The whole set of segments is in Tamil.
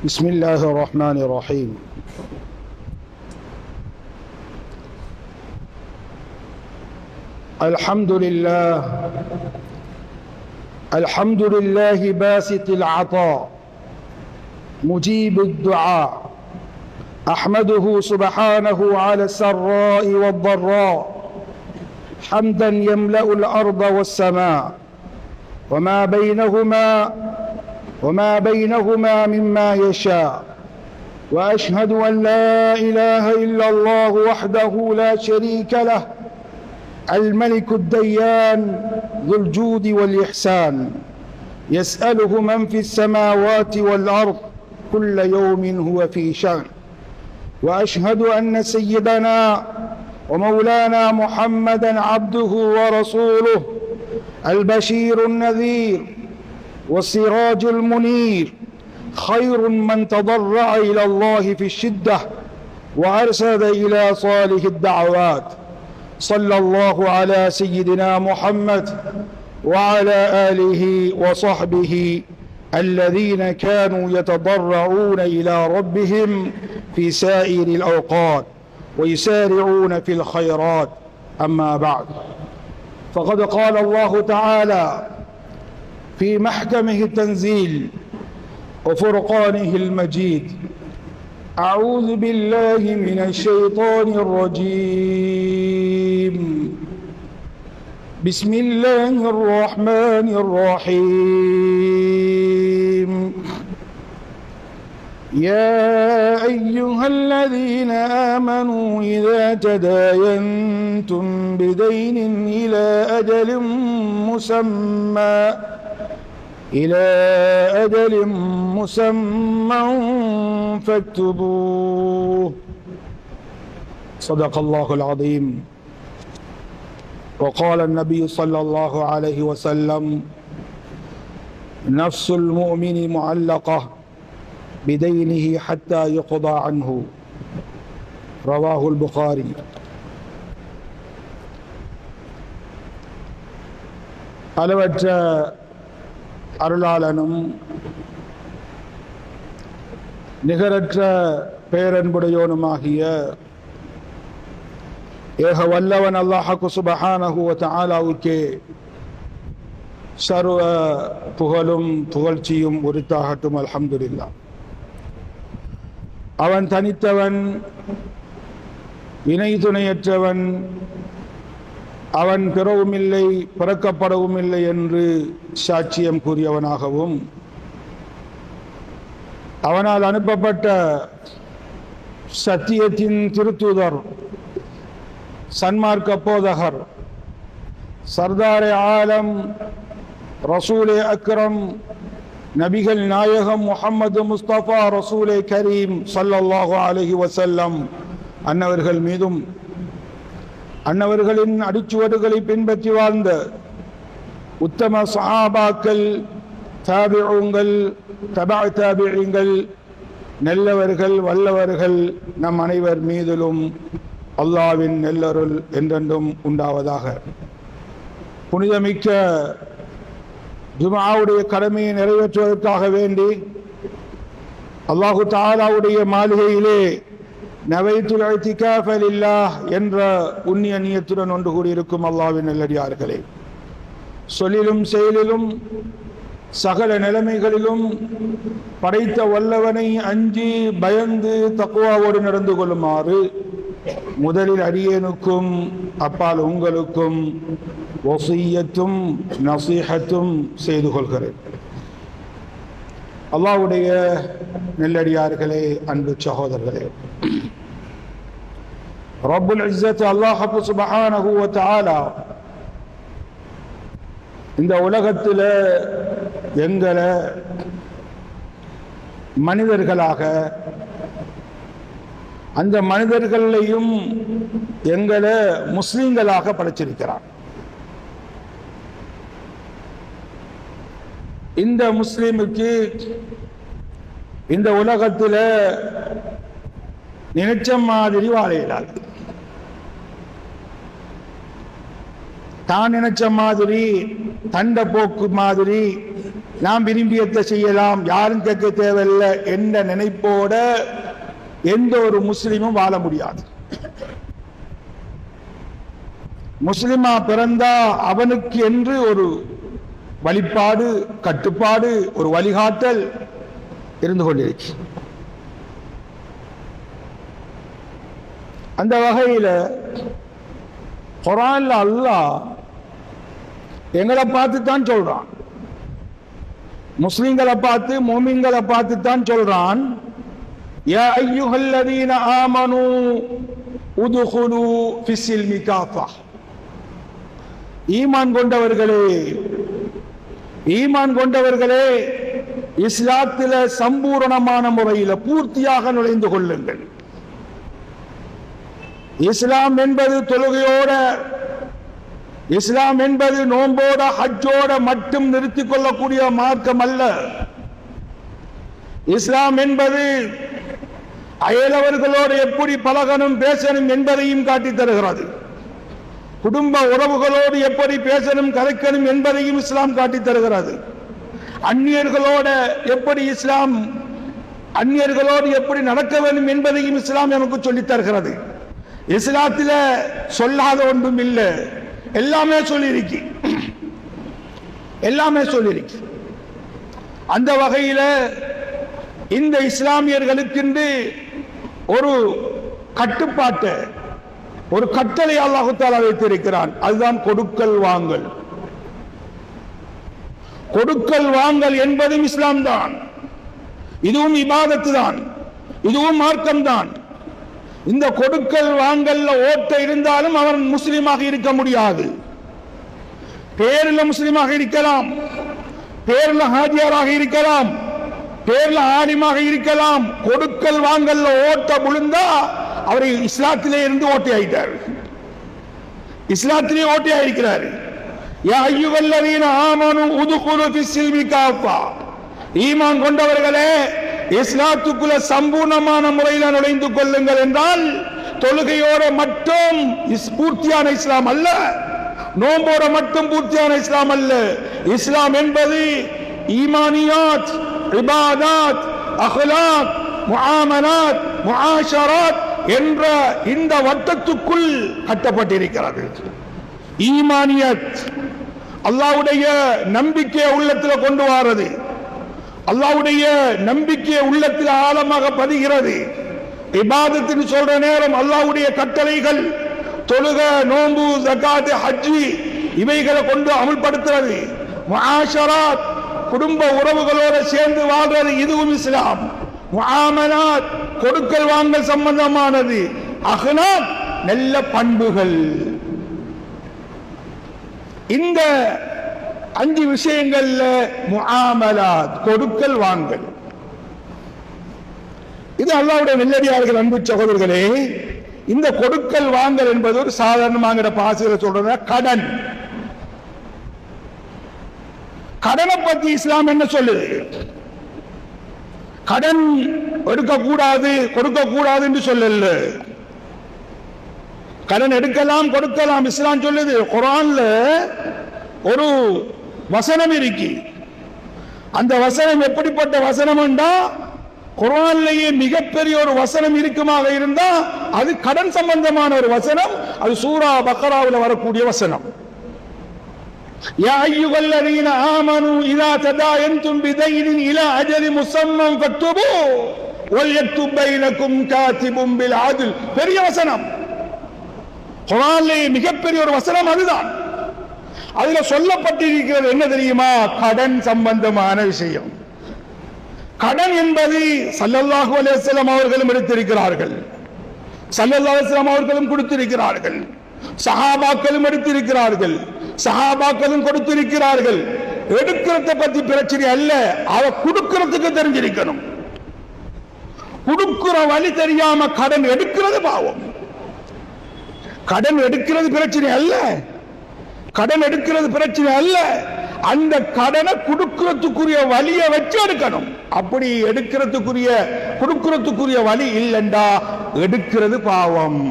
بسم الله الرحمن الرحيم. الحمد لله باسط العطاء مجيب الدعاء، أحمده سبحانه على السراء والضراء حمدا يملأ الأرض والسماء وما بينهما مما يشاء، وأشهد أن لا إله إلا الله وحده لا شريك له الملك الديان ذو الجود والإحسان، يسأله من في السماوات والأرض كل يوم هو في شأن، وأشهد أن سيدنا ومولانا محمدا عبده ورسوله البشير النذير والسراج المنير، خير من تضرع إلى الله في الشدة وأرشد إلى صالح الدعوات. صلى الله على سيدنا محمد وعلى آله وصحبه الذين كانوا يتضرعون إلى ربهم في سائر الأوقات ويسارعون في الخيرات. أما بعد، فقد قال الله تعالى في محكمه التنزيل وفرقانه المجيد: أعوذ بالله من الشيطان الرجيم، بسم الله الرحمن الرحيم. يا أيها الذين آمنوا إذا تداينتم بدين إلى أجل مسمى فاكتبوه. صدق الله العظيم. وقال النبي صلى الله عليه وسلم: نفس المؤمن معلقة بدينه حتى يقضى عنه. رواه البخاري. அளவற்ற அருளாளனும் நிகரற்ற பேரன்புடையோனுமாகிய ஏக வல்லவன் அல்லாஹ்வுக்கு சுப்ஹானஹு வ தஆலாவுக்கே சர்வ புகழும் புகழ்ச்சியும் உரித்தாகட்டும். அல்ஹம்துலில்லாஹ். அவன் தனித்தவன், இணை துணையற்றவன், அவன் பிறவும் இல்லை பிறக்கப்படவும் இல்லை என்று சாட்சியம் கூறியவனாகவும், அவனால் அனுப்பப்பட்ட சத்தியத்தின் திருத்தூதர், சன்மார்க்க போதகர், சர்தாரே ஆலம், ரசூலே அக்ரம், நபிகள் நாயகம் முஹம்மது முஸ்தபா ரசூலே கரீம் ஸல்லல்லாஹு அலைஹி வஸல்லம் அன்னவர்கள் மீதும், அன்னவர்களின் அடிச்சுவடுகளை பின்பற்றி வாழ்ந்த உத்தம சஹாபாக்கள், தாபிஊங்கள், தபா தாபிஈங்கள், நல்லவர்கள், வல்லவர்கள் நம் அனைவர் மீதிலும் அல்லாஹ்வின் நல்லருள் என்றென்றும் உண்டாவதாக. புனிதமிக்க ஜும்ஆவுடைய கடமையை நிறைவேற்றுவதற்காக வேண்டி அல்லாஹு தஆலாவுடைய மாளிகையிலே நவைத்துல் இத்திகாஃப லில்லாஹ் என்ற புண்ணிய நியத்துடன் ஒன்று கூடியிருக்கும் அல்லாஹ்வின் நல்லடியார்களே, சொல்லிலும் செயலிலும் சகல நிலைமைகளிலும் படைத்த வல்லவனை அஞ்சி பயந்து தக்வாவோடு நடந்து கொள்ளுமாறு முதலில் அடியேனுக்கும் அப்பால் உங்களுக்கும் வசிய்யத்தும் நசீஹத்தும் செய்து கொள்கிறேன். அல்லாஹ்வுடைய நல்லடியார்களே, அன்பு சகோதரர்களே, ரப்புல் இஸ்ஸத் அல்லாஹ் சுப்ஹானஹு வ தஆலா இந்த உலகத்தில் எங்களை மனிதர்களாக, அந்த மனிதர்களையும் எங்களை முஸ்லிம்களாக படைச்சிருக்கிறார். இந்த முஸ்லிமுக்கு இந்த உலகத்தில் நினைச்ச மாதிரி வாழ இயலாது. தான் நினைச்ச மாதிரி, தண்ட போக்கு மாதிரி நாம் விரும்பியத்தை செய்யலாம், யாரும் கேட்க தேவையில்லை என்ற நினைப்போட எந்த ஒரு முஸ்லிமும் வாழ முடியாது. முஸ்லிமா பிறந்தா அவனுக்கு என்று ஒரு வழிபாடு, கட்டுப்பாடு, ஒரு வழிகாட்டல் இருந்து கொண்டிருக்கு. அந்த வகையில் குர்ஆன்ல அல்லாஹ் எங்களை பார்த்து தான் சொல்றான், முஸ்லிம்களை பார்த்து, மோமின்களை பார்த்து தான் சொல்றான். யா அய்யுஹல்லதீன ஆமனூ உதுகுலு ஃபிஸ்ஸில்மி காஃபா. ஈமான் கொண்டவர்களே, இஸ்லாத்தில சம்பூரணமான முறையில் பூர்த்தியாக நுழைந்து கொள்ளுங்கள். இஸ்லாம் என்பது தொழுகையோட, இஸ்லாம் என்பது நோம்போட, ஹஜ்ஜோட மட்டும் நிறுத்திக் கொள்ளக்கூடிய மார்க்கம் அல்ல. இஸ்லாம் என்பது அயலவர்களோடு எப்படி பழகணும், பேசணும் என்பதையும் காட்டித் தருகிறது. குடும்ப உறவுகளோடு எப்படி பேசணும், கதைக்கணும் என்பதையும் இஸ்லாம் காட்டித் தருகிறது. அந்நியர்களோடு எப்படி நடக்க வேண்டும் என்பதையும் இஸ்லாம் நமக்கு சொல்லித் தருகிறது. இஸ்லாத்தில சொல்லாத ஒன்றும் இல்லை, எல்லாமே சொல்லியிருக்கு. அந்த வகையில் இந்த இஸ்லாமியர்களுக்கு ஒரு கட்டுப்பாட்டை, ஒரு கட்டளை அல்லாஹ் தஆலா வைத்திருக்கிறான். அதுதான் கொடுக்கல் வாங்கல். கொடுக்கல் வாங்கல் என்பதும் இஸ்லாம் தான். இதுவும் இபாதத்து தான், இதுவும் மார்க்கம் தான். இந்த கொடுக்கல் வாங்கல்ல ஓட்ட இருந்தாலும் அவன் முஸ்லிமாக இருக்க முடியாது. பேரில் முஸ்லிமாக இருக்கலாம், பேரில் ஹாஜியாராக இருக்கலாம், பேரில் ஆலிமாக இருக்கலாம். கொடுக்கல் வாங்கல்ல ஓட்ட விழுந்தா அவரை இஸ்லாத்திலே இருந்து ஓட்டையாயிட்டார், இஸ்லாத்திலே ஓட்டையாயிருக்கிறார். யா அய்யுஹல்லதீன ஆமனூ உதுகுலு ஃபிஸ்ஸில்மி காஃபா. ஈமான் கொண்டவர்களே, இஸ்லாத்துக்குள்ள சம்பூர்ணமான முறையில் நுழைந்து கொள்ளுங்கள் என்றால் தொழுகையோட மட்டும் பூர்த்தியான இஸ்லாம் அல்ல, நோம்போட மட்டும் பூர்த்தியான இஸ்லாம் அல்ல. இஸ்லாம் என்பது ஈமானியாத், இபாதாத், அஹ்லாக், முஆமலாத், முஆஷராத் என்ற இந்த வட்டத்துக்குள் கட்டப்பட்டிருக்கிறது. ஈமானியத் அல்லாஹ்வுடைய நம்பிக்கையை உள்ளத்தில் கொண்டு வாரது, அல்லாஹ்வுடைய நம்பிக்கையை உள்ளத்தில் ஆழமாக பதிகிறது. இபாதத்தின் சொல்ற நேரம் அல்லாஹ்வுடைய கட்டளைகள், தொழுக, நோன்பு, ஜகாத், ஹஜ்ஜி இவைகளை கொண்டு அமல்படுத்துறது. முஆஷராத் குடும்ப உறவுகளோடு சேர்ந்து வாழ்றது, இதுவும் இஸ்லாம். முஆமலாத் கொடுக்கல் வாங்கல் சம்பந்தமானது. அஹ்லாக் நல்ல பண்புகள். இந்த 5 விஷயங்கள்ல முஆமலாத் கொடுக்கல் வாங்கல். இது அல்லாஹ்வுடைய நல்லடியார்கள், அன்பு சகோதரர்களே. இந்த கொடுக்கல் வாங்கல் என்பது ஒரு சாதாரணமாக பாசில சொல்றது கடன். கடனை பத்தி இஸ்லாம் என்ன சொல்லுது? கடன் எடுக்கக்கூடாது, கொடுக்கக்கூடாது என்று சொல்லல. கடன் எடுக்கலாம், கொடுக்கலாம், இஸ்லாம் சொல்லுது. குர்ஆன்ல ஒரு வசனம் இருக்கு. அந்த வசனம் எப்படிப்பட்ட வசனம் என்றா, குர்ஆன்லயே மிகப்பெரிய ஒரு வசனம் இருக்குமாக இருந்தா அது கடன் சம்பந்தமான ஒரு வசனம். அது சூரா பக்ராவில் வரக்கூடிய வசனம். யா அய்யுஹல்லதீன ஆமனூ இதா ததாயன்தும் பிதைனின் இலா அஜலி முஸம்மன் ஃபக்துபூ வல்யக்துப் பைனக்கும் காத்திபும் பில் அத்ல். பெரிய வசனம், குர்ஆன்லயே மிகப்பெரிய ஒரு வசனம் அதுதான். அதுல சொல்லப்பட்டிருக்கிறது என்ன தெரியுமா? கடன் சம்பந்தமான விஷயம். கடன் என்பது ஸல்லல்லாஹு அலைஹி வஸல்லம் அவர்களும் எடுத்திருக்கிறார்கள், ஸல்லல்லாஹு அலைஹி வஸல்லம் அவர்களும் கொடுத்திருக்கிறார்கள், சஹாபாக்களும் எடுத்திருக்கிறார்கள், சஹாபாக்களும் கொடுத்திருக்கிறார்கள். எடுக்கிறத பத்தி பிரச்சனை அல்ல, அவ கொடுக்கிறதுக்கு தெரிஞ்சிருக்கணும். கொடுக்கிற வழி தெரியாம கடன் எடுக்கிறது பாவம். கடன் எடுக்கிறது பிரச்சனை அல்ல, கடன் எடுக்கிறது பிரச்சனை அல்ல. அந்த கடனை கொடுக்கிறதுக்குரிய வழியை வச்சு எடுக்கணும். அப்படி எடுக்கிறதுக்குரிய கொடுக்கிறதுக்குரிய வழி இல்லைண்டா எடுக்கிறது பாவம்.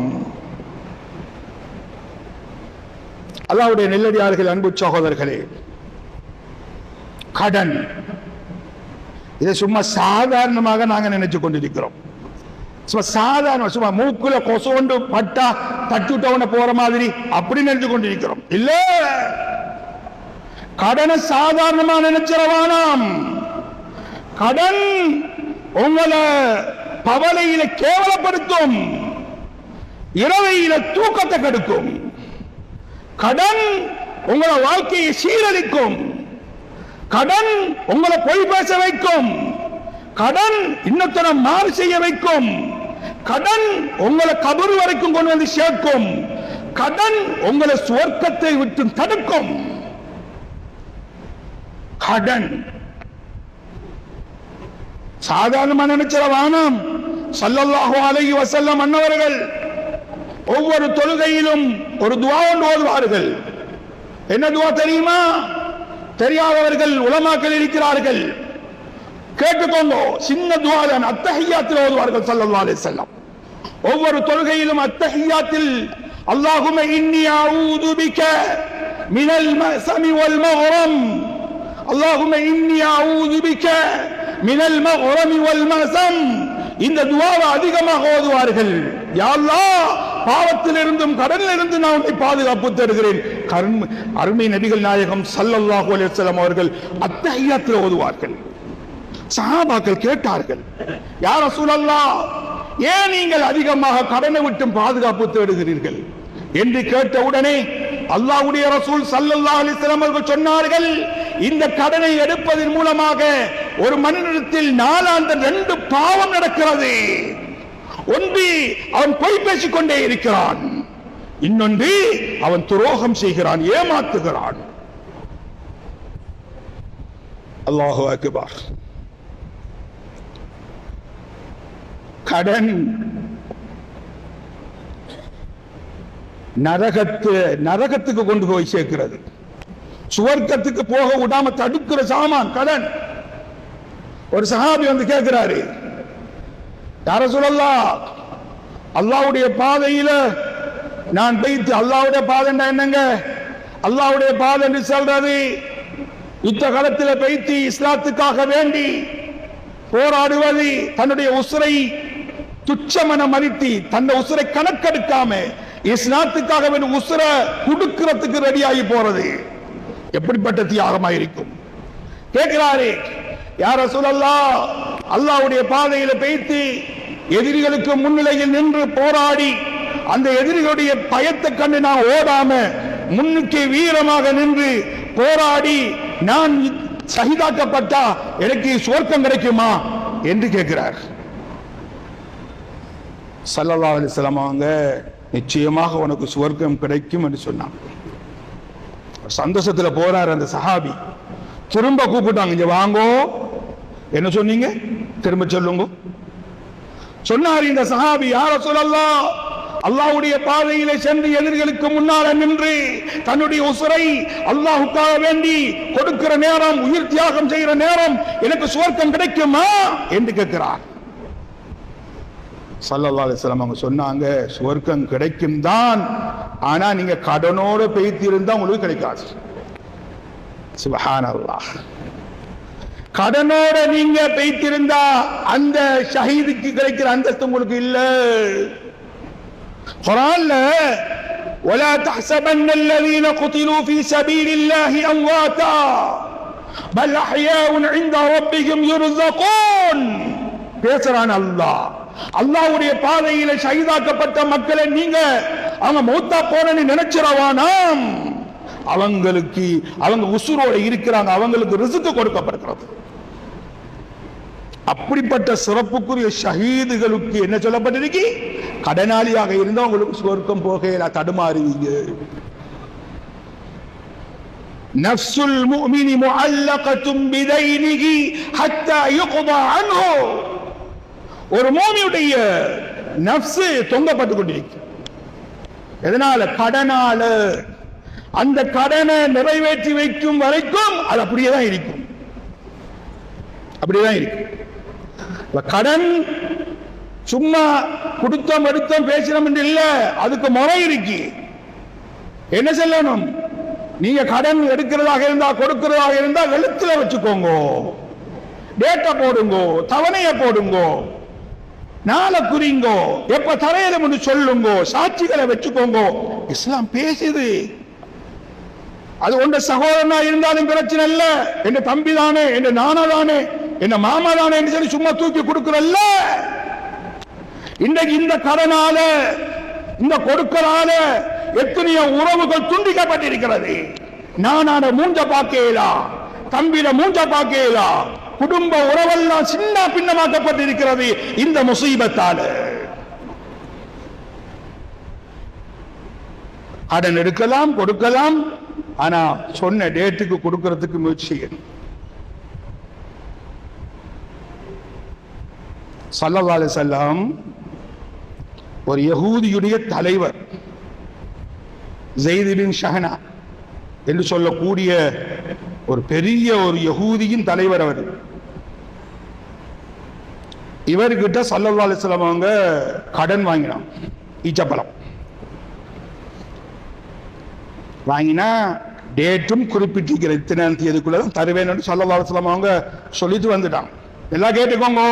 அல்லாஹ்வுடைய நல்லடியார்கள், அன்பு சகோதரர்களே, கடன். இதை சும்மா சாதாரணமாக நாங்க நினைச்சு கொண்டிருக்கிறோம். சும்மா சாதாரண சும்மா மூக்குல கொசோண்டு பட்டா தட்டுட்டவன போற மாதிரி அப்படி நினைச்சு கொண்டிருக்கிறோம். இல்ல, கடனை சாதாரணமா நினைச்சிடவானாம். கடன் உங்களை பவலையில கேவலப்படுத்தும், இரவையில தூக்கத்தை கெடுக்கும். கடன் உங்களை வாழ்க்கையை சீரழிக்கும். கடன் உங்களை பொய் பேச வைக்கும். கடன் இன்னொருத்தனை மாறு செய்ய வைக்கும். கடன் உங்களை கபர் வரைக்கும் கொண்டு வந்து சேர்க்கும். கடன் உங்களை சுவர்க்கத்தை விட்டு தடுக்கும். கடன் சாதாரண நினைச்சிடவானாம். ஸல்லல்லாஹு அலைஹி வஸல்லம் அன்னவர்கள் ஒவ்வொரு தொழுகையிலும் ஒரு துஆ ஒன்று ஓதுவார்கள். என்ன துஆ தெரியுமா? தெரியாதவர்கள் உலமாக்கள் இருக்கிறார்கள், கேட்டுக்கோங்க. சின்ன துஆ தான், அத்தஹியாத்தில் ஓதுவார்கள் ஸல்லல்லாஹு அலைஹி வஸல்லம். ஒவ்வொரு தொழுகையிலும் அத்தஹியாத்தில் அல்லாஹும்ம இன்னி அஊது பிக மினல் மஸமி வல் மக்ரம், அல்லாஹும்ம இன்னி அஊது பிக மினல் மக்ரமி வல் மஸம், இந்த துஆவை அதிகமாக ஓதுவார்கள். யா அல்லாஹ், பாவத்திலிருந்தும் கடனிலிருந்து நான் உன்னை பாதுகாப்பு தருகிறேன். அருமை நபிகள் நாயகம் ஸல்லல்லாஹு அலைஹி வஸல்லம் அவர்கள் அத்தஹியாத்தில் ஓதுவார்கள். சஹாபாக்கள் கேட்டார்கள், யா ரசூலல்லாஹ், ஏன் நீங்கள் அதிகமாக கடனை விட்டு பாதுகாப்பு தேடுகிறீர்கள் என்று கேட்டவுடனே அல்லாஹ்வுடைய ரசூல் ஸல்லல்லாஹு அலைஹி வஸல்லம் அவர்கள் சொன்னார்கள், இந்த கடனை எடுப்பதன் மூலமாக ஒரு மனிதனிடத்தில் நாளாந்த 2 பாவம் நடக்கிறது. ஒன்று, அவன் பொய் பேசிக் கொண்டே இருக்கிறான். இன்னொன்று, அவன் துரோகம் செய்கிறான், ஏமாத்துகிறான். அல்லாஹு அக்பர். கடன் நரகத்துக்கு கொண்டு போய் சேர்க்கிறது. சுவர்க்கத்துக்கு போக விடாம தடுக்கிற சாமான் கடன். ஒரு சஹாபி வந்து கேட்கிறாரு, யா ரசூலல்லாஹ், அல்லாஹ்வுடைய பாதையில நான் போயிட்டு, அல்லாஹ்வுடைய பாதைன்னா என்னங்க? அல்லாஹ்வுடைய பாதை என்று சொல்றது யுத்த காலத்தில் போயிட்டு இஸ்லாத்துக்காக வேண்டி போராடுவது, தன்னுடைய உசுரை துச்சமன மதித்து தன்னை உசுரை கணக்கெடுக்காம இஸ்லாத்துக்காக வேண்டி உசுரை கொடுக்கிறதுக்கு ரெடியாகி போறது. எப்படிப்பட்ட தியாகமாயிருக்கும்? கேட்கிறாரு, யா ரசூலல்லாஹ், அல்லாஹ்வுடைய பாதையில பேய்த்து எதிரிகளுக்கு முன்னிலையில் நின்று போராடி அந்த எதிரிகளுடைய பயத்தை கண்டு நான் ஓடாம முன்னுக்கு வீரமாக நின்று போராடி நான் ஷஹீதாக்கப்பட்டா எனக்கு சுவர்க்கம் கிடைக்குமா என்று கேட்கிறார். ஸல்லல்லாஹு அலைஹி வஸல்லம் அவங்க நிச்சயமாக உனக்கு சுவர்க்கம் கிடைக்கும் என்று சொன்னாங்க. சந்தோஷத்துல போறார் அந்த சஹாபி. திரும்ப கூப்பிட்டாங்க, இங்க வாங்கோ, என்ன சொன்னீங்க திரும்ப சொல்லுங்க. சொன்னார் இந்த சஹாபி, யா ரசூலல்லாஹ், அல்லாஹ்வுடைய பாதையிலே சென்று எதிரிகளுக்கு முன்னால் நின்று தன்னுடைய உசுரை அல்லாஹ்வுக்காக வேண்டி கொடுக்கிற நேரம், உயிர் தியாகம் செய்கிற நேரம் எனக்கு சுவர்க்கம் கிடைக்குமா என்று கேட்கிறார். ஸல்லல்லாஹு அலைஹி வஸல்லம் அவங்க சொன்னாங்க, சுவர்க்கம் கிடைக்கும் தான், ஆனா நீங்க கடனோட பேய்த்திருந்தா உங்களுக்கு கிடைக்காது. சுப்ஹானல்லாஹ். கடனோட நீங்க பேய்த்திருந்தா அந்த ஷஹீதுக்கு கிடைக்கிற அந்தஸ்து உங்களுக்கு இல்ல. குர்ஆன்ல ولا تحسبن الذين قتلوا في سبيل الله امواتا بل احياء عند ربهم يرزقون பேசுறான் அல்லாஹ். அல்லாஹ்வுடைய பாதையில ஷஹீதாக்கப்பட்ட மக்களை நீங்க அவங்க மௌத்தா போனன்னு நினைச்சிரவானாம். அவங்களுக்கு அவங்க உசுரோட இருக்கிறாங்க, அவங்களுக்கு ரிஸ்க் கொடுக்கப்படுகிறது. அப்படிப்பட்ட சிறப்புக்குரிய ஷஹீதுகளுக்கு என்ன சொல்லப்பட்டிருக்கு? கடனாளியாக இருந்தா உங்களுக்கு சுவர்க்கம் போகல, தடுமாறுவீங்க. நஃப்சுல் முஃமினி முஅல்லகத்தும் பிதைனிஹி ஹத்தா யுக்தா அன்ஹு. ஒரு மூமியுடைய நஃப்ஸ் தொங்கப்பட்டு கொண்டிருக்கு. எதனால? கடனால. அந்த கடனை நிறைவேற்றி வைக்கும் வரைக்கும் அது அப்படியே தான் இருக்கும், அப்படியேதான் இருக்கு. கடன் சும்மா கொடுத்தோம் எடுத்தோம் பேசினோம் என்று இல்ல, அதுக்கு முறை இருக்கு. என்ன சொல்லணும்? நீங்க கடன் எடுக்கிறதாக இருந்தா கொடுக்கிறதாக இருந்தா எழுத்துல வச்சுக்கோங்க, டேட்டா போடுங்கோ, தவணைய போடுங்கோ, நாளை குறிங்கோ, எப்ப தரையில சொல்லுங்கோ, சாட்சிகளை வச்சுக்கோங்க. இஸ்லாம் பேசுது. அது உண்ட சகோதரனா இருந்தாலும் பிரச்சனை இல்ல, என் தம்பி தானே, என் நானா தானே, என் மாமா தானே என்று சொல்லி சும்மா தூக்கி கொடுக்கிறல்ல. இன்றைக்கு இந்த கடனால, இந்த கொடுக்கறால எத்தனையோ உறவுகள் துண்டிக்கப்பட்டிருக்கிறது. நானான மூஞ்ச பாக்கேலா, தம்பியில மூஞ்ச பாக்கேலா, குடும்ப உறவெல்லாம் சின்ன பின்னமாக்கப்பட்டிருக்கிறது இந்த முசீபத்தால. கடன் எடுக்கலாம், கொடுக்கலாம், ஆனா சொன்ன டேட்டுக்கு கொடுக்கிறதுக்கு முயற்சி செய்யணும். ஸல்லல்லாஹு அலைஹி வஸல்லம் ஒரு யஹூதியுடைய தலைவர் ஸைத் பின் ஷஹனா என்று சொல்லக்கூடிய ஒரு பெரிய ஒரு யஹூதியின் தலைவர். அவர் இவர்கிட்ட ஸல்லல்லாஹு அலைஹி வஸல்லம் அவங்க கடன் வாங்கினான். ஈச்சப்பழம் வாங்கினா டேட்டும் குறிப்பிட்டிருக்கிற இத்தனை தேதிக்குள்ள தான் தருவேன் ஸல்லல்லாஹு அலைஹி வஸல்லம் அவங்க சொல்லிட்டு வந்துட்டான். எல்லாம் கேட்டுக்கோங்க,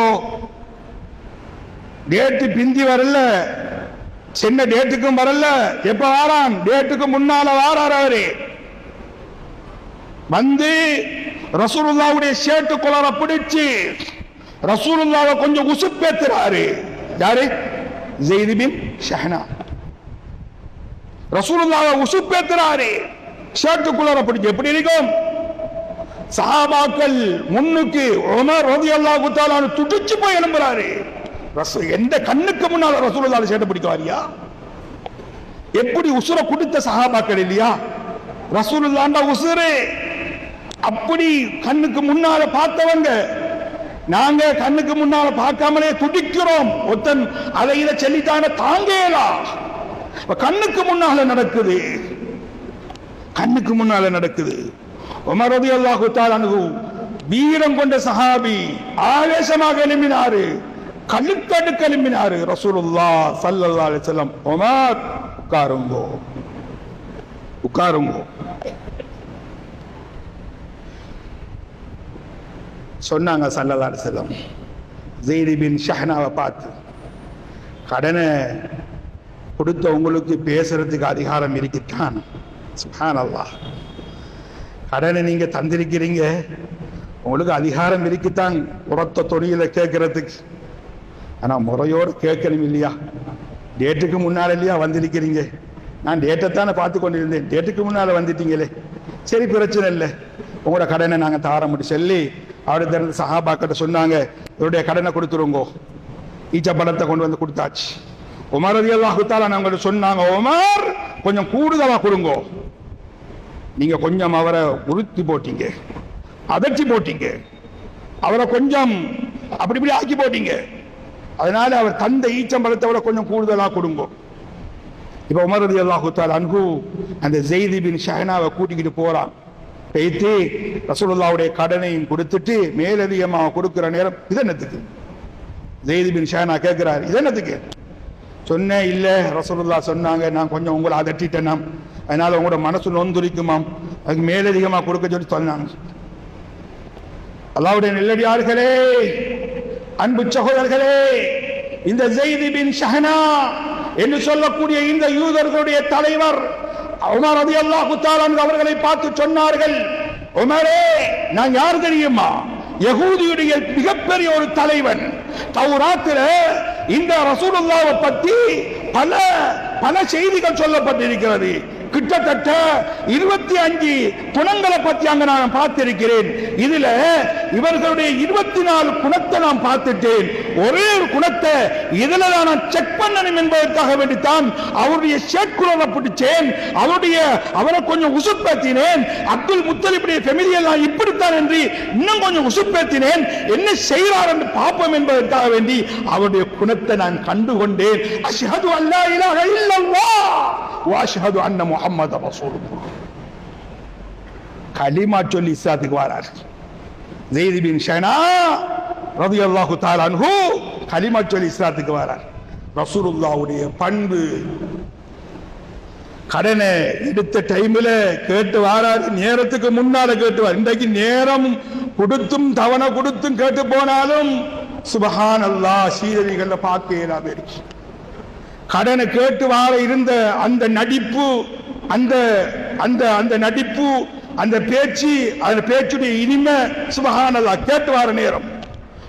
டேட்டு பிந்தி வரல, சின்ன டேட்டுக்கும் வரல. எப்ப வாரான்? டேட்டுக்கு முன்னால வாரார். அவரு வந்து ரசூலுல்லாஹ்வுடைய ஷர்ட் கொலரை பிடிச்சு ரசூலுல்லாஹ்வை கொஞ்சம் உசுப்பேத்துறாரு. யாரு? ஸைத் பின் ஷஹனா. ரசூலுல்லாஹ்வை உசுப்பேத்துறாரு, ஷர்ட் கொலரை பிடிச்சு. எப்படி இருக்கும்? சஹாபாக்கள் முன்னுக்கு உமர் ரலியல்லாஹு தஆலா துடிச்சு போய் எழும்புறாரு. எந்த கண்ணுக்கு முன்னால ரசூலுல்லாஹ் ஷர்ட் பிடிக்குவாரியா? எப்படி உசுர கொடுத்த சஹாபாக்கள் இல்லையா? ரசூலுல்லாஹ் உசுரு அப்படி கண்ணுக்கு முன்னால பார்த்தவங்க. நாங்க கண்ணுக்கு முன்னால பார்க்காமலே துடிக்கிறோம். ஒருத்தன் அதை இதை சொல்லித்தான தாங்கலாம். கண்ணுக்கு முன்னால நடக்குது, கண்ணுக்கு முன்னால நடக்குது. உமர் ரலியல்லாஹு தஆலா அன்ஹு வீரம் கொண்ட சஹாபி ஆவேசமாக எழும்பினாரு, கழுத்தடுக்க எழும்பினாரு. ரசூலுல்லாஹ் ஸல்லல்லாஹு அலைஹி வஸல்லம் உமர் உட்காருங்கோ, உட்காருங்கோ சொன்னாங்க. ஸல்லல்லாஹு அலைஹி வஸல்லம் ஸைத் பின் ஷஹனாவை பார்த்து, கடனை கொடுத்த உங்களுக்கு பேசுறதுக்கு அதிகாரம் இருக்குத்தான். சுப்ஹானல்லாஹ், கடனை நீங்க தந்திருக்கிறீங்க, உங்களுக்கு அதிகாரம் இருக்குத்தான் உரத்த தொழில கேட்கறதுக்கு. ஆனா முறையோடு கேட்கணும் இல்லையா? டேட்டுக்கு முன்னால இல்லையா வந்திருக்கிறீங்க? நான் டேட்டை தானே பார்த்து கொண்டிருந்தேன், டேட்டுக்கு முன்னால வந்துட்டீங்களே, சரி பிரச்சனை இல்லை, உங்களோட கடனை நாங்க தாரமுடி சொல்லி அவரை திறந்து சஹாபாக்கிட்ட சொன்னாங்க, இவருடைய கடனை கொடுத்துருங்கோ. ஈச்ச பழத்தை கொண்டு வந்து கொடுத்தாச்சு. உமர் ரலியல்லாஹு தஆலா அவங்க சொன்னாங்க, உமர் கொஞ்சம் கூடுதலா கொடுங்கோ. நீங்க கொஞ்சம் அவரை உறுத்தி போட்டீங்க, அதட்டி போட்டீங்க, அவரை கொஞ்சம் அப்படி இப்படி ஆக்கி போட்டீங்க. அதனால அவர் தந்த ஈச்சம்பழத்தை விட கொஞ்சம் கூடுதலா கொடுங்கோ. இப்ப உமர் ரலியல்லாஹு தஆலா அன்ஹு அந்த ஸைத் பின் ஷஹனாவை கூட்டிக்கிட்டு போறான். பேய்த்து ரசூலுல்லாஹ்வுடைய கடனையும் கொடுத்துட்டு மேலதிகமாக கொடுக்கிற நேரம் இது என்னத்துக்கு? ஸைத் பின் ஷஹனா கேட்கிறார், இது என்னத்துக்கு? சொன்னேன் இல்ல ரசூலுல்லாஹ் சொன்னாங்க, நான் கொஞ்சம் உங்களை அதட்டிட்டேனாம், அதனால உங்களோட மனசு நொந்துரிக்குமாம், அதுக்கு மேலதிகமாக கொடுக்க சொல்லி சொன்னாங்க. அல்லாஹ்வுடைய நல்லடியார்களே, அன்பு சகோதரர்களே, இந்த ஸைத் பின் ஷஹனா என்று சொல்லக்கூடிய இந்த யூதர்களுடைய தலைவர் உமர் ரலியல்லாஹு தஆலா அவர்களை பார்த்து சொன்னார்கள், உமரே நான் யார் தெரியுமா? யஹூதியுடைய மிகப்பெரிய ஒரு தலைவன். தௌராத்தில இந்த ரசூலுல்லாஹ்வை பற்றி பல பல செய்திகள் சொல்லப்பட்டிருக்கிறது. கிட்டத்தட்ட 25 குணங்களை பற்றி அங்க நான் பார்த்திருக்கிறேன். இதுல இவர்களுடைய 24 குணத்தை நான் பார்த்துட்டேன். ஒரே ஒரு குணத்தை இதுல நான் செக் பண்ணணும் என்பதற்காக வேண்டித்தான் அவருடைய ஷேக்குலரை பிடிச்சேன், அவரை கொஞ்சம் உசுப்பேத்தினேன். அப்துல் முத்தலிபுடைய ஃபேமிலி எல்லாம் இப்படித்தான் என்று இன்னும் கொஞ்சம் உசுப்பேத்தினேன். என்ன செய்கிறார் என்று பார்ப்போம் என்பதற்காக வேண்டி அவருடைய குணத்தை நான் கண்டுகொண்டேன். அஷ்ஹது அல்லா இலாஹ இல்லல்லாஹ் வ அஷ்ஹது அன்ன முஹம்மது ரசூலுல்லாஹ். கலிமா சொல்லி இஸ்லாத்துக்கு வரார். ஸைத் பின் ஷஹனா ரலியல்லாஹு தஆலா அன்ஹு கலிமா சொல்லி இஸ்லாத்துக்கு வரார். ரசூலுல்லாஹ்வுடைய பண்பு, கடனை எடுத்த டைம்ல கேட்டு வாராது, நேரத்துக்கு முன்னால கேட்டுவார். இன்றைக்கு நேரம் கொடுத்தும் தவணை கொடுத்தும் கேட்டு போனாலும் சுபஹானல்லாஹ் சீரடிகள்ல பார்க்க இயலாம இருக்கு. கடனை கேட்டு வார இருந்த அந்த நடிப்பு, அந்த அந்த அந்த நடிப்பு, அந்த பேச்சு, அந்த பேச்சுடைய இனிமை சுபஹானல்லாஹ் கேட்டு வார நேரம்.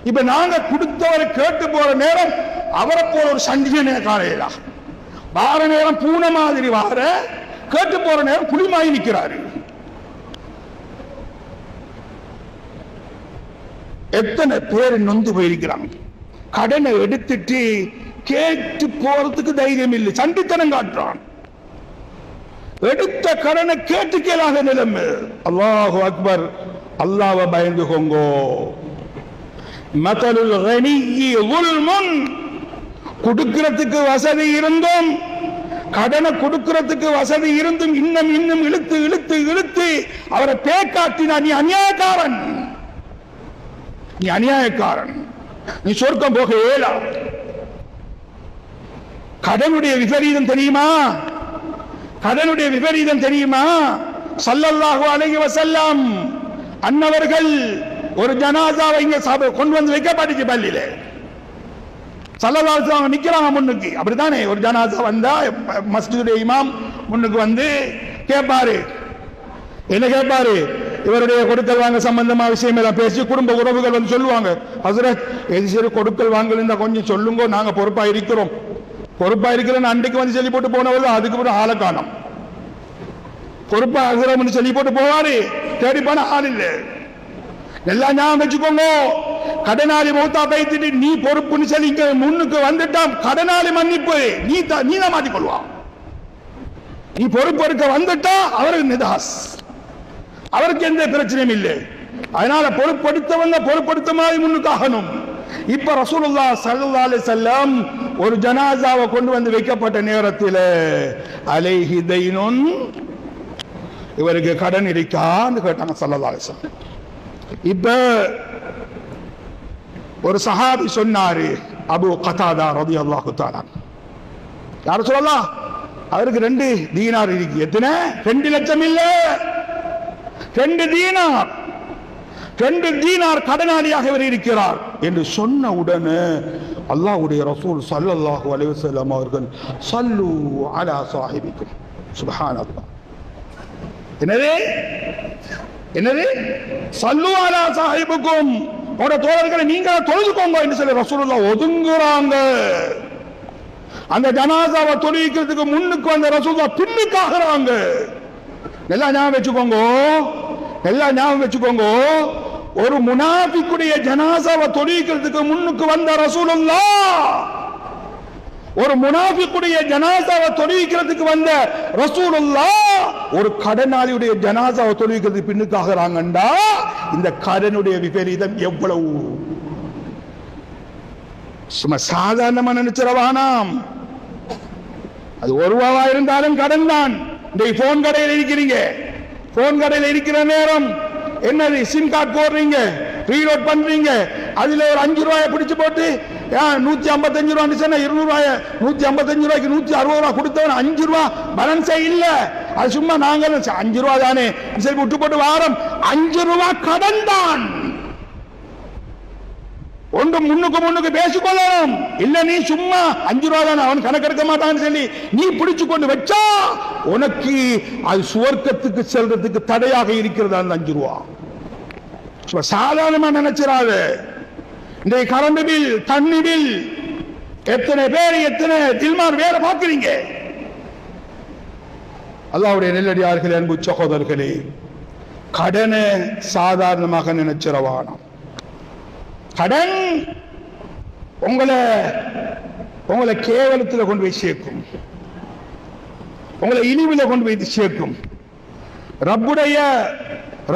இப்ப நாங்க கொடுத்தவரை கேட்டு போற நேரம் அவரை போல ஒரு சண்டிகனை காலையில வார நேரம் பூனை மாதிரி வார, கேட்டு போற நேரம் புலிமாயி நிற்கிறாரு. எத்தனை பேர் நொந்து போயிருக்கிறாங்க. கடனை எடுத்துட்டு கேட்டு போறதுக்கு தைரியம் இல்லை, சண்டித்தனம் காட்டுறான். எடுத்த கடனை கேட்டு கேளாத நிலைமை. அல்லாஹு அக்பர். அல்லாஹ்வை பயந்துகோங்கோ. மதலுல் கனியி ظுல்முன். கொடுக்கிறதுக்கு வசதி இருந்தும், கடனை கொடுக்கிறதுக்கு வசதி இருந்தும் இன்னும் இன்னும் இழுத்து இழுத்து இழுத்து அவரை பேக்காட்டினா நீ அநியாயக்காரன், நீ அநியாயக்காரன், நீ சொர்க்கம் போக இயலா. கடனுடைய விபரீதம் தெரியுமா? கடனுடைய விபரீதம் தெரியுமா? ஸல்லல்லாஹு அலைஹி வஸல்லம் அன்னவர்கள் ஒரு ஜனாசாவை இங்க கொண்டு வந்து வைக்கப்பட்டுச்சு பள்ளியில. ஸல்லல்லாஹு அலைஹி வஸல்லம் நிக்கிறாங்க முன்னுக்கு. அப்படித்தானே ஒரு ஜனாசா வந்தா மஸ்ஜிதுடைய இமாம் முன்னுக்கு வந்து கேட்பாரு. என்ன கேட்பாரு? இவருடைய கொடுக்கல் வாங்க சம்பந்தமா விஷயம் எல்லாம் பேசி குடும்ப உறவுகள் வந்து சொல்லுவாங்க, ஹஸ்ரத் எது சரி கொடுக்கல் வாங்கல் இருந்தா கொஞ்சம் சொல்லுங்க, நாங்க பொறுப்பா இருக்கிறோம். பொறுப்பா இருக்கிறேன்னு அன்றைக்கு வந்து சொல்லி போட்டு போனவர்கள் அதுக்கு பிறகு ஆளை காணோம். பொறுப்பா இருக்கிறோம்னு சொல்லி போட்டு போவாரு, தேடி போன ஆள் இல்லை. எல்லாம் ஞாபகம் வச்சுக்கோங்க. கடனாளி மௌத்தா பைத்திட்டு நீ பொறுப்புன்னு சொல்லி முன்னுக்கு வந்துட்டான், கடனாளி மன்னிப்பு நீ தான் மாட்டிக்கொள்வான். நீ பொறுப்பு எடுக்க வந்துட்டா அவருக்கு நிதாஸ், அவருக்கு எந்த பிரச்சனையும் இல்லை. அதனால பொறுப்படுத்தவங்க பொறுப்படுத்த மாதிரி முன்னுக்கு ஆகணும். இப்ப ரசூலுல்லாஹ் ஸல்லல்லாஹு அலைஹி வஸல்லம் ஒரு ஜனாசாவை கொண்டு வந்து வைக்கப்பட்ட நேரத்தில் அலைஹி தைனுன், இவருக்கு கடன் இருக்கான்னு கேட்டாங்க ஸல்லல்லாஹு அலைஹி வஸல்லம். இப்ப ஒரு சஹாபி சொன்னாரு, அபூ கதாதா ரலியல்லாஹு தஆலா, யார் சொல்லலாம், அவருக்கு 2 தீனார் இருக்கு. எத்தனை? 2 லட்சம் இல்ல, 2 தீனார். 2 தீனார் கடனாளியாக இவர் இருக்கிறார் என்று சொன்ன உடனே அல்லாஹ்வுடைய ரசூல் ஸல்லல்லாஹு அலைஹி வஸல்லம் அவர்கள் ஸல்லு அலா ஸாஹிபிக்கும். சுப்ஹானல்லாஹ். என்னது என்னது? ஸல்லு அலா ஸாஹிபிக்கும், உங்களுடைய தோழர்களை நீங்க தொழுதுக்கோங்க என்று சொல்லி ரசூலுல்லாஹ் ஒதுங்குறாங்க. அந்த ஜனாசாவை தொழுவிக்கிறதுக்கு முன்னுக்கு வந்த ரசூலுல்லாஹ் பின்னுக்காகிறாங்க. எல்லாம் ஞாபகம் வச்சுக்கோங்க, எல்லாம் ஞாபகம் வச்சுக்கோங்க. ஒரு முனாஃபிக்குடைய ஜனாசாவை தொழுவிக்கிறதுக்கு முன்னுக்கு வந்த ரசூலுல்லாஹ், ஒரு முனாஃபிக்குடைய ஜனாசாவை தொழுவிக்கிறதுக்கு வந்த ரசூலுல்லாஹ் ஒரு கடனாளியுடைய ஜனாசாவை தொழுவிக்கிறதுக்கு பின்னுக்காகிறாங்கண்டா இந்த கடனுடைய விபரீதம் எவ்வளவு சும்மா சாதாரணமா நினைச்சிடவானாம். அது ₹1 இருந்தாலும் கடன் தான். போன் கடையில் இருக்கிறீங்க, போன் கடையில் இருக்கிற நேரம் என்னது, சிம் கார்டு போடுறீங்க, ரீலோட் பண்றீங்க, அதுல ஒரு ₹5 பிடிச்சு போட்டு ₹155 ₹200, ₹155 ₹160 கொடுத்தவன் ₹5 பேலன்ஸே இல்ல. அது சும்மா நாங்கள் ₹5 தானே சரி விட்டு போட்டு வாரம் ₹5 கடன் தான். ஒன்று முன்னுக்கு பேசிக்கொள்ளணும். இல்ல நீ சும்மா ₹5 தானே அவன் கணக்கெடுக்க மாட்டான்னு சொல்லி நீ பிடிச்சு கொண்டு வச்சா உனக்கு அது சுவர்க்கத்துக்கு செல்றதுக்கு தடையாக இருக்கிறது. அந்த ₹5 சாதாரணமா நினைச்சிடாத. இந்த கரண்ட் பில், தண்ணி பில், எத்தனை பேர் எத்தனை தில்மார் வேற பார்க்கிறீங்க. அல்லாஹ்வுடைய நெல்லடியார்களே, அன்பு சகோதரர்களே, கடனை சாதாரணமாக நினைச்சிடவானாம். கடன் உங்களை கேவலத்தில் கொண்டு போய் சேர்க்கும், உங்களை இழிவில் கொண்டு போய் சேர்க்கும்.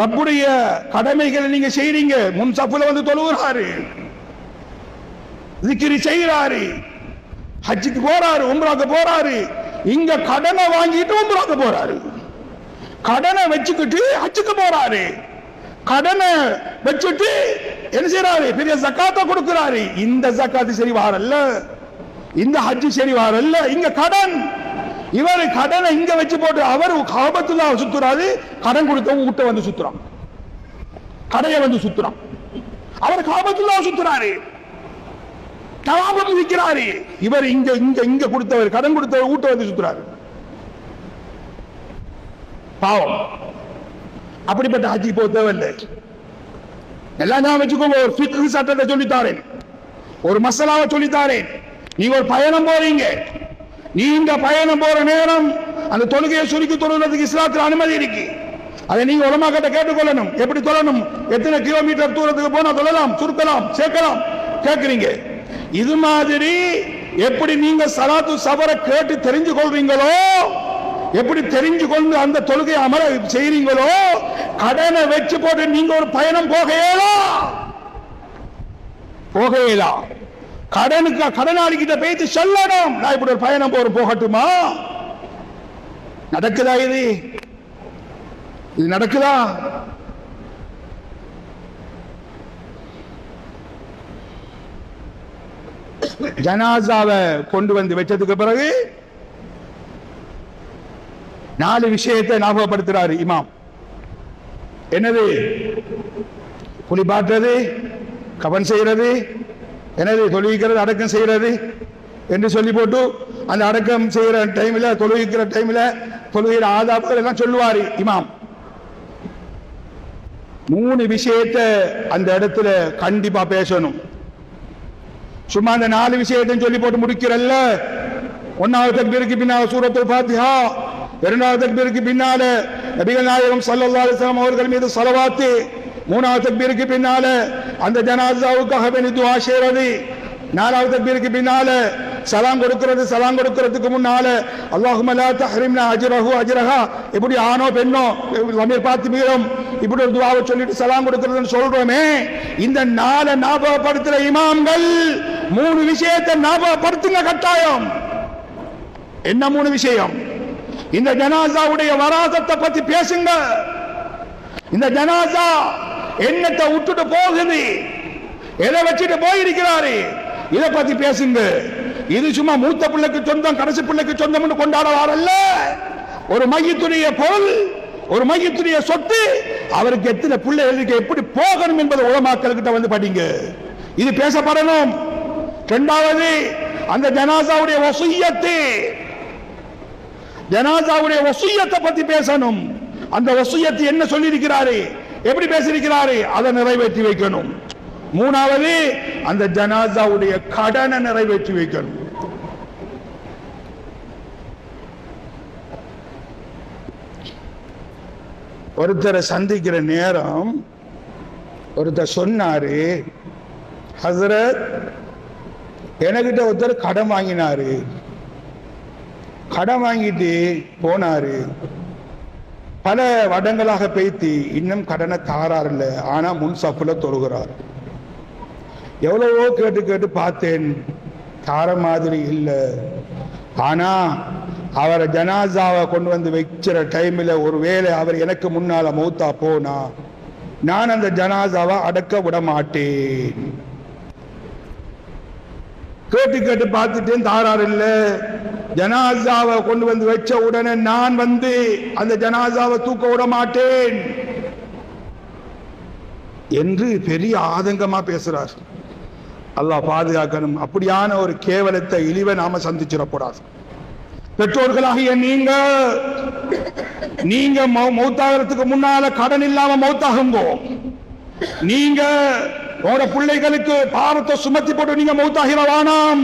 ரப்புடைய கடமைகளை நீங்க செய்றீங்க. முன் சஃப்ல வந்து தொழுகிறாரு, zikr செய்கிறாரு, ஹஜ்ஜுக்கு போறாரு, உம்ராக்கு போறாரு. இங்க கடனை வாங்கிட்டு உம்ராக்கு போறாரு, கடனை வச்சுக்கிட்டு ஹஜ்ஜுக்கு போறாரு, கடனை வச்சுட்டு என்ன செய்யறாரு, பெரிய ஜக்காத்தை கொடுக்கிறாரு. இந்த ஜக்காத்து சரி வாரல்ல, இந்த ஹஜ் சரி வாரல்ல. இங்க கடன் இவர் கடனை இங்க வச்சு போட்டு அவர் காபத்துல்லாஹ் சுத்துறாரு, கடன் கொடுத்தவங்க வீட்டை வந்து சுத்துறான், கடையை வந்து சுத்துறான். அவர் காபத்துல்லாஹ் சுத்துறாரு, தவாபுக்கு விற்கிறாரு. இவர் இங்க இங்க இங்க கொடுத்தவர், கடன் கொடுத்தவர் வீட்டை வந்து சுத்துறாரு. பாவம். அப்படிப்பட்ட ஹஜ்ஜி போக தேவையில்லை. எல்லாம் நான் வச்சுக்கோங்க. ஒரு ஃபிக்ஹ் சட்டத்தை சொல்லித்தாரேன், ஒரு மசாலாவை சொல்லித்தாரேன். நீங்க ஒரு பயணம் போறீங்க, நீங்க பயணம் போற நேரம் அந்த தொழுகையை சுருக்கி தொழுகிறதுக்கு இஸ்லாத்தில் அனுமதி இருக்கு. அதை நீங்க உலமா கிட்ட கேட்டுக்கொள்ளணும். எப்படி தொழணும், எத்தனை கிலோமீட்டர் தூரத்துக்கு போனா தொழலாம், சுருக்கலாம், சேர்க்கலாம் கேட்கிறீங்க. இது மாதிரி எப்படி நீங்க சலாத்து சபரை கேட்டு தெரிஞ்சு கொள்றீங்களோ, எப்படி தெரிஞ்சு கொண்டு அந்த தொழுகை அமர செய்றீங்களோ, கடனை வச்சு போட்டு நீங்க ஒரு பயணம் போகலாம். கடனுக்கு கடனாளிகிட்ட பேசி சொல்லணும், நான் இப்படி ஒரு பயணம் போகட்டுமா? நடக்குதா? இது நடக்குதா? ஜனாசாவை கொண்டு வந்து வச்சதுக்கு பிறகு 4 விஷயத்தை ஞாபகப்படுத்துறாரு இமாம். என்னது? குளிப்பாட்டுறது, கபன் செய்யறது, என்னது தொழுவிக்கிறது, அடக்கம் செய்யறது என்று சொல்லி போட்டு அந்த அடக்கம் செய்யற டைம்ல, தொழுவிக்கிற டைம்ல தொழுகிற ஆதாபங்கள் எல்லாம் சொல்லுவாரு இமாம். 3 விஷயத்தை அந்த இடத்துல கண்டிப்பா பேசணும். சும்மா அந்த 4 விஷயத்தையும் சொல்லி போட்டு முடிக்கிறல்ல. 1வது தக்பீருக்கு பின்னால சூரத்துல் ஃபாத்திஹா, 2வது தக்பீருக்கு பின்னால நபிகள் நாயகம் ஸல்லல்லாஹு அலைஹி வஸல்லம் அவர்கள் மீது ஸலவாத், 3வது தக்பீருக்கு பின்னால அந்த ஜனாஸாவுக்காக வேண்டி துஆ செய்யறது, 4வது தக்பீருக்கு பின்னால சலாம் கொடுக்கிறது, சலாம் கொடுக்கிறதுக்கு முன்னால அல்லாஹும்ம லா தஹ்ரிம்னா அஜ்ரஹு அஜ்ரஹா, இப்படி ஆணோ பெண்ணோ லமீர் பார்த்து மீறும் இப்படி ஒரு துஆவை சொல்லிட்டு சலாம் கொடுக்கிறதுன்னு சொல்றோமே. இந்த 4 ஞாபகப்படுத்துற இமாம்கள் 3 விஷயத்தை ஞாபகப்படுத்துங்க கட்டாயம். என்ன 3 விஷயம்? இந்த ஜனாஸாவுடைய வராசத்தை பத்தி பேசுங்க. இந்த ஜனாஸா என்னத்தை விட்டுட்டு போகுது, எதை வச்சுட்டு போயிருக்கிறாரு, இதை பத்தி பேசுங்க. இது சும்மா மூத்த பிள்ளைக்கு சொந்தம், கடைசி பிள்ளைக்கு சொந்தம் கொண்டாடவாரல்ல. ஒரு மையத்துடைய பொருள், ஒரு மையத்துடைய சொத்து, அவருக்கு எத்தனை பிள்ளைகளுக்கு எப்படி போகணும் என்பது உலமாக்கள் கிட்ட வந்து படிங்க. இது பேசப்படணும். 2வது அந்த ஜனாஸாவுடைய வசியத்து, ஜனாஸாவுடைய வசியத்தை பத்தி பேசணும். அந்த வசியத்து என்ன சொல்லி இருக்கிறாரு, எப்படி பேசியிருக்கிறாரு, அதை நிறைவேற்றி வைக்கணும். 3வது அந்த ஜனாஸாவுடைய கடனை நிறைவேற்றி வைக்கணும். ஒருத்தரை சந்திக்கிற நேரம் ஒருத்தர் சொன்னாரு, ஹஸ்ரத் என்கிட்ட ஒருத்தர் கடன் வாங்கினாரு, கடன் வாங்கிட்டு போனாரு, பல வருடங்களாக பேத்தி இன்னும் கடனை தாராருல்ல, ஆனா முன் சப்புல தொழுகிறார். எவ்வளவோ கேட்டு கேட்டு பார்த்தேன், தார மாதிரி இல்லை. ஆனா அவரை ஜனாஸாவை கொண்டு வந்து வைக்கிற டைம்ல ஒருவேளை அவர் எனக்கு முன்னால மௌத்தா போனா நான் அந்த ஜனாஸாவை அடக்க விட மாட்டேன். கேட்டு கேட்டு பார்த்துட்டேன், தாரார் இல்ல. ஜனாஸாவை கொண்டு வந்து வச்ச உடனே நான் வந்து அந்த ஜனாஸாவை தூக்க விட மாட்டேன் என்று பெரிய ஆதங்கமா பேசுறார். அல்லாஹ் பாதுகாக்கணும். அப்படியான ஒரு கேவலத்தை, இழிவை நாம சந்திச்சிடக்கூடாது. பெற்றோர்களாகிய நீங்க மௌத்தாகிறதுக்கு முன்னால கடன் இல்லாம மௌத்தாகுங்கோ. நீங்க உங்களோட பிள்ளைகளுக்கு பாரத்தை சுமத்தி போட்டு நீங்க மௌத்தாகிற வேணாம்.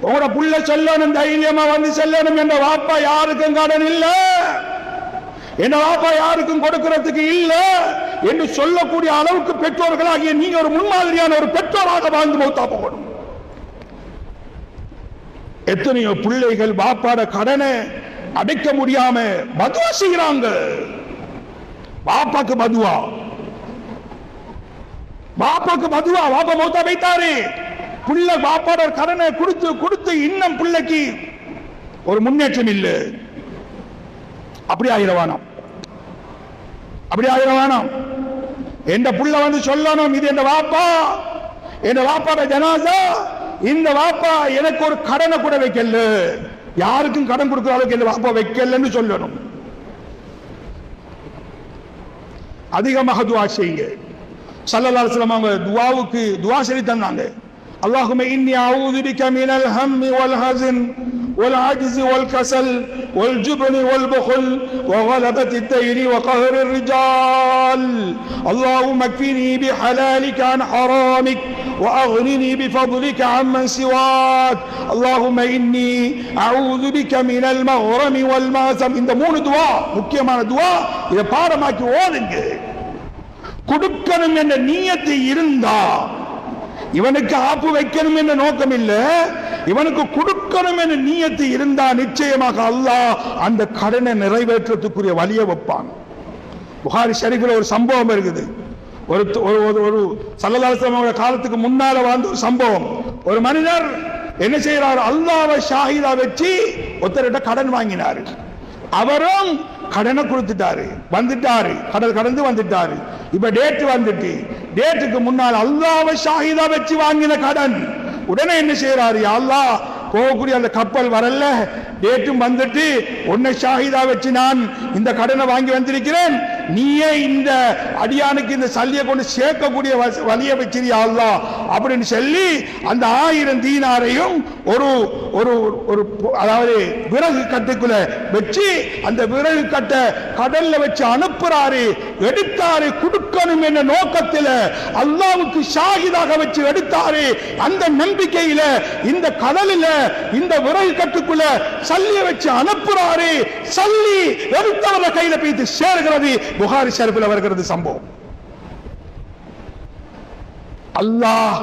உங்களோட பிள்ளை செல்லணும், தைரியமா வந்து செல்லணும். என்ற வாப்பா யாருக்கும் கடன் இல்ல, என்ற வாப்பா யாருக்கும் கொடுக்கிறதுக்கு இல்ல என்று சொல்லக்கூடிய அளவுக்கு பெற்றோர்களாகிய நீங்க ஒரு முன்மாதிரியான ஒரு பெற்றோராக வாழ்ந்து மௌத்தா போகணும். எத்தனையோ பிள்ளைகள் பாப்பாட கடனை அடைக்க முடியாம பதுவா செய்யறாங்க. பாப்பாக்கு பதுவா, பாப்பாக்கு பதுவா. பாப்பா மௌத்தா வைத்தாரு, பிள்ளை பாப்பாட கடனை கொடுத்து கொடுத்து இன்னும் பிள்ளைக்கு ஒரு முன்னேற்றம் இல்லை. அப்படி ஆயிரவானம், அப்படி ஆயிரவானம். எந்த புள்ள வந்து சொல்லணும், இது என் வாப்பா, என் வாப்பாட ஜனாஸா, இந்த வாப்பா எனக்கு ஒரு கடனை கூட வைக்கல, யாருக்கும் கடன் கொடுக்கிற அளவுக்கு என் வாப்பா வைக்கலன்னு சொல்லணும். அதிகமாக துஆ செய்யுங்க. ஸல்லல்லாஹு அலைஹி வஸல்லம் அவங்க துஆவுக்கு துஆ சொல்லி தந்தாங்க. اللهم إني أعوذ بك من الهم والحزن والعجز والكسل والجبن والبخل وغلبة الدين وقهر الرجال اللهم اكفني بحلالك عن حرامك وأغنني بفضلك عمن سواك اللهم إني أعوذ بك من المغرم والمأثم. இந்த மூணு துஆ முக்கியமான துஆ. இதை பாடமாக்கி ஓதுங்க. கொடுக்கணும் என்ற நியத்து இருந்தா, இவனுக்கு ஆப்பு வைக்கணும் என்ற நோக்கம் இல்ல, இவனுக்கு கொடுக்கணும் என்ற நியத்து இருந்தா நிச்சயமாக அல்லாஹ் அந்த கடனை நிறைவேற்றத்துக்குரிய வழியை வைப்பான். புகாரி ஷரீஃபில் ஒரு சம்பவம் இருக்குது. ஒரு ஒரு ஸல்லல்லாஹு அலைஹி வஸல்லம் காலத்துக்கு முன்னால வாழ்ந்த ஒரு சம்பவம். ஒரு மனிதர் என்ன செய்யறாரு, அல்லாஹ்வை ஷாஹிதா வச்சு ஒருத்தர்கிட்ட கடன் வாங்கினாரு. அவரும் கடனை கொடுத்துட்டாரு, வந்துட்டாரு, கடல் கடந்து வந்துட்டாரு. இப்ப டேட் வந்துட்டு, டேட்டுக்கு முன்னால் அல்லாஹ்வை ஷாஹிதா வச்சு வாங்கின கடன். உடனே என்ன செய்யறாரு, யா அல்லாஹ் போகக்கூடிய அந்த கப்பல் வரல, டேட்டும் வந்துட்டு, உன்னை ஷாஹிதா வச்சு நான் இந்த கடனை வாங்கி வந்திருக்கிறேன், நீயே இந்த அடியானுக்கு இந்த சல்லியை கொண்டு சேர்க்கக்கூடிய வழியை வச்சிருயா அல்லாஹ் அப்படின்னு சொல்லி அந்த 1000 தீனாரையும் ஒரு ஒரு ஒரு அதாவது விறகு கட்டுக்குள்ள வச்சு அந்த விறகு கட்ட கடல்ல வச்சு அனுப்புறாரு. எடுத்தாரு, கொடுக்கணும் என்ற நோக்கத்தில் அல்லாஹ்வுக்கு ஷாஹிதாக வச்சு எடுத்தாரு. அந்த நம்பிக்கையில இந்த கடலில இந்த விறகு கட்டுக்குள்ள சல்லியை வச்சு அனுப்புறாரு. சல்லி எடுத்தவர கையில போயிட்டு சேர்கிறது. புகாரி ஷரீஃபில் வருகிறது சம்பவம். அல்லாஹ்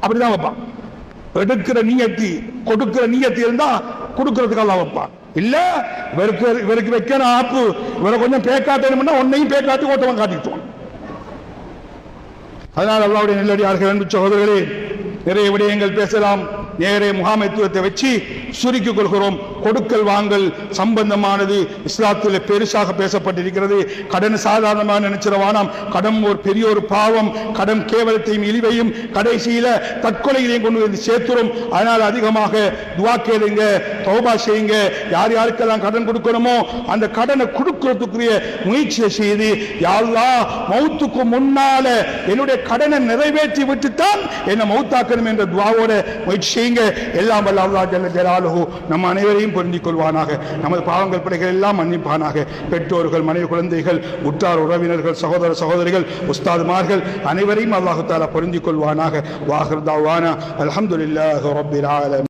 அப்படிதான் வைப்பான். எடுக்கிற நியத்தி கொடுக்கிற நியத்தி இருந்தா கொடுக்கிறதுக்கு அல்லாஹ் வைப்பான். இல்ல இவருக்கு வைக்கிற ஆப்பு, இவரை கொஞ்சம் பேக்காட்டணும்னா உன்னையும் பேக்காட்டி ஓட்டவன் காட்டிட்டுவான். அதனால் அல்லாஹ்வுடைய நல்லடியார்கள், அன்பு சகோதரர்களே, நிறைய விடயங்கள் பேசலாம். நேரே முகாமைத்துவத்தை வச்சு சுருக்கிக் கொள்கிறோம். கொடுக்கல் வாங்கல் சம்பந்தமானது இஸ்லாத்தில் பெருசாக பேசப்பட்டிருக்கிறது. கடன் சாதாரணமாக நினைச்சிடவானாம். கடன் ஒரு பெரிய ஒரு பாவம். கடன் கேவலத்தையும் இழிவையும் கடைசியில தற்கொலையிலையும் கொண்டு வந்து சேர்த்துரும். அதனால் அதிகமாக துஆ கேளுங்க, தௌபா செய்யுங்க. யார் யாருக்கெல்லாம் கடன் கொடுக்கணுமோ அந்த கடனை கொடுக்கிறதுக்குரிய முயற்சியை செய்து, யா அல்லாஹ் மௌத்துக்கு முன்னால என்னுடைய கடனை நிறைவேற்றி விட்டுத்தான் என்னை மௌத்தாக்கணும் என்ற துஆவோட முயற்சி செய்யுங்க. எல்லாம் வல்ல அல்லாஹ் ஜல்ல ஜலாலுஹு நம் அனைவரையும் பொருந்திக் கொள்வானாக. நமது பாவங்கள் பிழைகள் எல்லாம் மன்னிப்பானாக. பெற்றோர்கள், மனைவி, குழந்தைகள், உற்றார் உறவினர்கள், சகோதர சகோதரிகள், உஸ்தாதுமார்கள் அனைவரையும் அல்லாஹ் தஆலா பொருந்திக் கொள்வானாக. வாஹிர் தஅவானா அல்ஹம்துலில்லாஹி ரப்பில் ஆலமீன்.